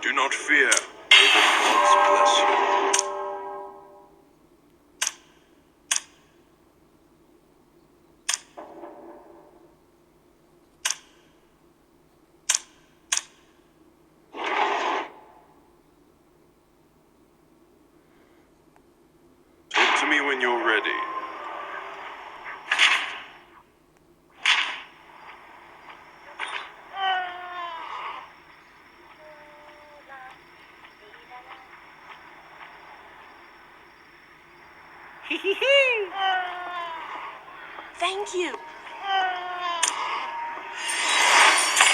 Do not fear. May the gods bless you. Talk to me when you're ready. Thank you.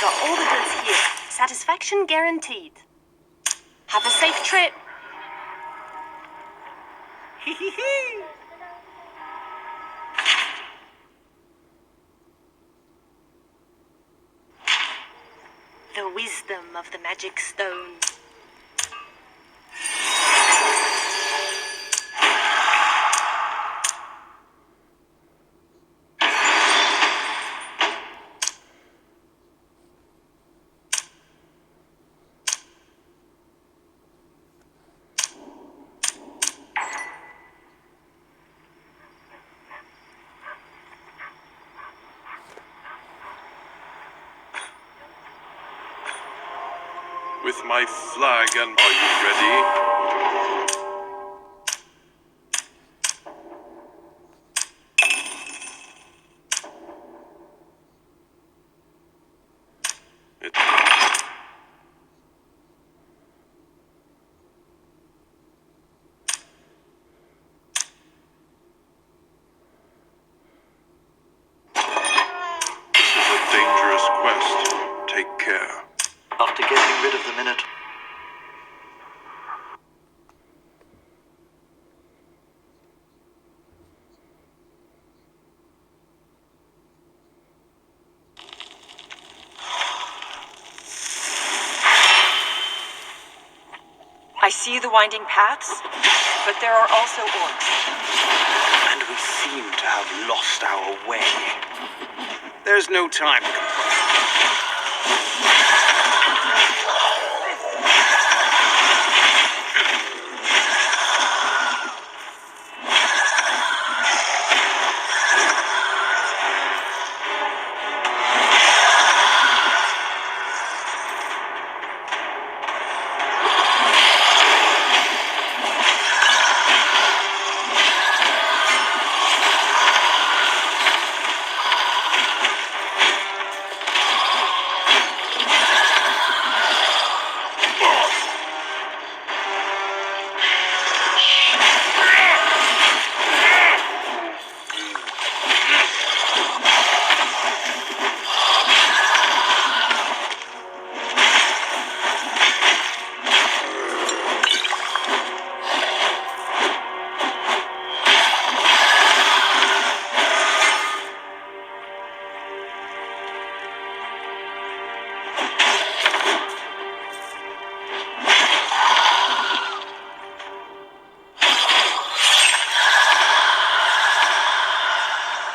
Got all the goods here. Satisfaction guaranteed. Have a safe trip. The wisdom of the magic stone. With my flag, and are you ready? This is a dangerous quest. Take care. After getting rid of the minute. I see the winding paths, but there are also orcs. And we seem to have lost our way. There's no time to complain.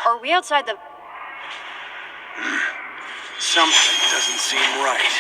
Are we outside the... Something doesn't seem right.